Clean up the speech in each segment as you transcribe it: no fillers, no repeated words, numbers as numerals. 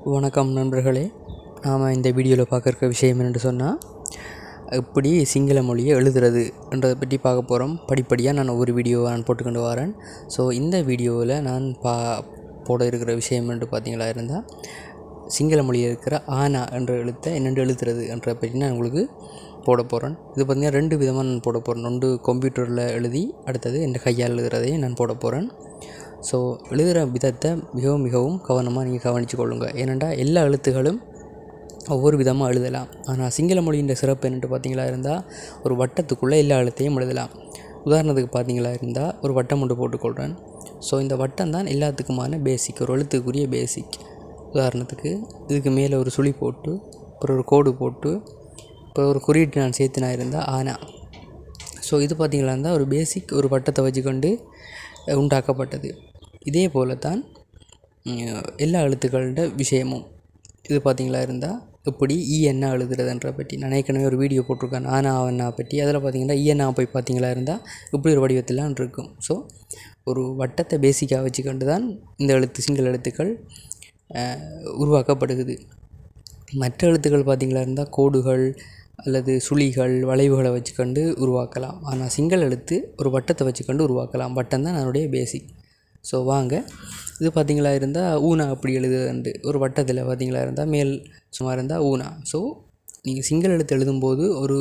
வணக்கம் நண்பர்களே. நாம் இந்த வீடியோவில் பார்க்குற விஷயம் என்னென்னு சொன்னால், எப்படி சிங்கள மொழியை எழுதுறது என்றதை பற்றி பார்க்க போகிறோம். படிப்படியாக நான் ஒவ்வொரு வீடியோவை நான் போட்டுக்கொண்டு வரேன். ஸோ இந்த வீடியோவில் நான் போட இருக்கிற விஷயம் என்று பார்த்தீங்களா இருந்தால், சிங்கள மொழியில் இருக்கிற ஆனா என்ற எழுத்தை என்னென்று எழுதுறது என்ற பற்றி நான் உங்களுக்கு போட போகிறேன். இது பார்த்திங்கன்னா 2 விதமாக நான் போட போகிறேன். ஒன்று கம்ப்யூட்டரில் எழுதி, அடுத்தது என் கையால் எழுதுறதையும் நான் போட போகிறேன். ஸோ எழுதுகிற விதத்தை மிகவும் கவனமாக நீங்கள் கவனித்து கொள்ளுங்கள். ஏனெண்டா எல்லா எழுத்துகளும் ஒவ்வொரு விதமாக எழுதலாம். ஆனால் சிங்கள மொழியின் சிறப்பு என்னென்று பார்த்தீங்களா இருந்தால், ஒரு வட்டத்துக்குள்ளே எல்லா எழுத்தையும் எழுதலாம். உதாரணத்துக்கு பார்த்தீங்களா இருந்தால், ஒரு வட்டம் ஒன்று போட்டுக்கொள்கிறேன். ஸோ இந்த வட்டம் தான் எல்லாத்துக்குமான பேசிக், ஒரு எழுத்துக்குரிய பேசிக். உதாரணத்துக்கு இதுக்கு மேலே ஒரு சுழி போட்டு, அப்புறம் ஒரு கோடு போட்டு, இப்போ ஒரு குறியீட்டு நான் சேர்த்துனா இருந்தால் ஆனா. ஸோ இது பார்த்தீங்களா இருந்தால் ஒரு பேசிக், ஒரு வட்டத்தை வச்சுக்கொண்டு உண்டாக்கப்பட்டது. இதே போல தான் எல்லா எழுத்துக்களோட விஷயமும். இது பார்த்திங்களா இருந்தால் எப்படி ஈஎன்னா எழுதுறதுன்ற பற்றி நான் ஏற்கனவே ஒரு வீடியோ போட்டிருக்கேன், ஆனா அவனா பற்றி. அதில் பார்த்திங்கன்னா ஈஎன்னா போய் பார்த்திங்களா இருந்தால் இப்படி ஒரு வடிவத்திலாம் இருக்கும். ஸோ ஒரு வட்டத்தை பேசிக்காக வச்சுக்கொண்டு தான் இந்த சிங்கள எழுத்துக்கள் உருவாக்கப்படுகிறது. மற்ற எழுத்துக்கள் பார்த்திங்களா இருந்தால் கோடுகள் அல்லது சுழிகள், வளைவுகளை வச்சுக்கொண்டு உருவாக்கலாம். ஆனால் சிங்கள எழுத்து ஒரு வட்டத்தை வச்சுக்கொண்டு உருவாக்கலாம். வட்டம் தான் அதனுடைய பேசிக். ஸோ வாங்க, இது பார்த்திங்களா இருந்தால் ஊனா அப்படி எழுதுறது. ஒரு வட்டத்தில் பார்த்திங்களா இருந்தால் மேல் சும்மா இருந்தால் ஊனா. ஸோ நீங்கள் சிங்கள எழுத்து எழுதும்போது ஒரு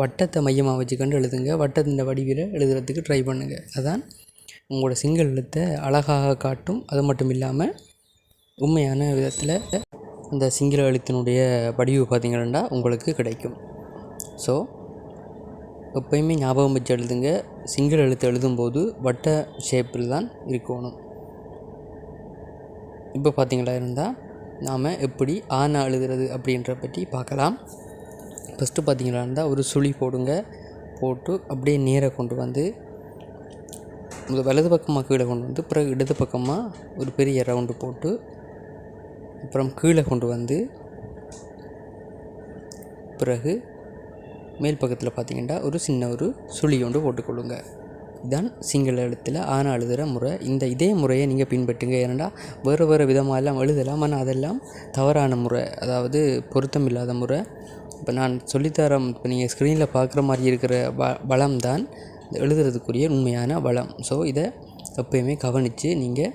வட்டத்தை மையமாக வச்சுக்கொண்டு எழுதுங்க. வட்டத்தின் வடிவில் எழுதுறதுக்கு ட்ரை பண்ணுங்கள். அதான் உங்களோட சிங்கள எழுத்தை அழகாக காட்டும். அது மட்டும் இல்லாமல் உண்மையான விதத்தில் இந்த சிங்கள எழுத்தினுடைய வடிவு பார்த்திங்கன்னா உங்களுக்கு கிடைக்கும். ஸோ எப்பயுமே ஞாபகம் வச்சு எழுதுங்க. சிங்கள எழுத்து எழுதும்போது வட்ட ஷேப்பில் தான் இருக்கணும். இப்போ பார்த்திங்களா இருந்தால் நாம் எப்படி ஆனா எழுதுறது அப்படின்ற பற்றி பார்க்கலாம். ஃபஸ்ட்டு பார்த்திங்களா இருந்தால் ஒரு சுழி போட்டு அப்படியே நேராக கொண்டு வந்து வலது பக்கமாக கீழே கொண்டு வந்து, பிறகு இடது பக்கமாக ஒரு பெரிய ரவுண்டு போட்டு, அப்புறம் கீழே கொண்டு வந்து, பிறகு மேல் பக்கத்தில் பார்த்திங்கன்னா ஒரு சின்ன ஒரு சுழி ஒன்று போட்டுக்கொள்ளுங்க. இதுதான் சிங்கள எழுத்தில் ஆனா எழுதுகிற முறை. இதே முறையை நீங்கள் பின்பற்றுங்க. ஏன்னா வேறு விதமாகலாம் எழுதலாம், ஆனால் அதெல்லாம் தவறான முறை, அதாவது பொருத்தம் இல்லாத முறை. இப்போ நான் சொல்லித்தரம், இப்போ நீங்கள் ஸ்க்ரீனில் பார்க்குற மாதிரி இருக்கிற வளம் தான் எழுதுறதுக்குரிய உண்மையான வளம். ஸோ இதை எப்பயுமே கவனித்து நீங்கள்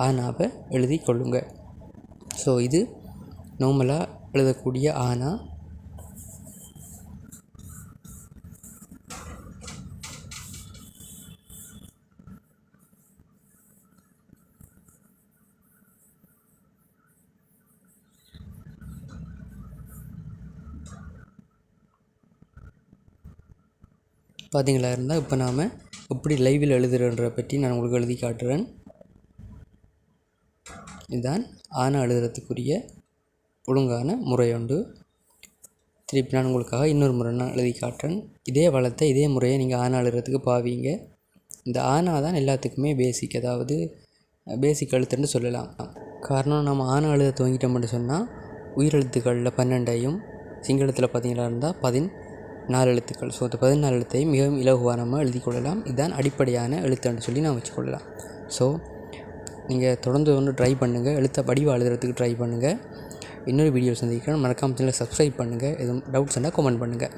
ஆனாவை எழுதி கொள்ளுங்க. ஸோ இது நார்மலாக எழுதக்கூடிய ஆனா. பார்த்திங்களா இருந்தால் இப்போ நாம் எப்படி லைவில் எழுதுறன்ற பற்றி நான் உங்களுக்கு எழுதி காட்டுறேன். இதுதான் ஆனா எழுதுறதுக்குரிய ஒழுங்கான முறை உண்டு. திருப்பி நான் உங்களுக்காக இன்னொரு முறை நான் எழுதி காட்டுறேன். இதே வளத்தை, இதே முறையை நீங்கள் ஆனா எழுதுறதுக்கு பாவீங்க. இந்த ஆனா தான் எல்லாத்துக்குமே பேசிக், அதாவது பேசிக் எழுத்துன்னு சொல்லலாம். காரணம், நம்ம ஆனா எழுத துவங்கிட்டோம்னு சொன்னால் உயிரெழுத்துக்களில் 12ஐயும் சிங்களத்தில் பார்த்திங்களா இருந்தால் 14 எழுத்துக்கள். ஸோ அந்த 14 எழுத்தையும் மிகவும் இலகுவாக நம்ம எழுதி கொள்ளலாம். இதுதான் அடிப்படையான எழுத்துன்னு சொல்லி நான் வச்சுக்கொள்ளலாம். ஸோ நீங்கள் தொடர்ந்து ஒன்று ட்ரை பண்ணுங்கள். எழுத்தை வடிவாக எழுதுறதுக்கு ட்ரை பண்ணுங்கள். இன்னொரு வீடியோ சந்திக்கிறேன். மறக்காம சேனலை சப்ஸ்கிரைப் பண்ணுங்கள். எதுவும் டவுட்ஸ் இருந்தால் கமெண்ட் பண்ணுங்கள்.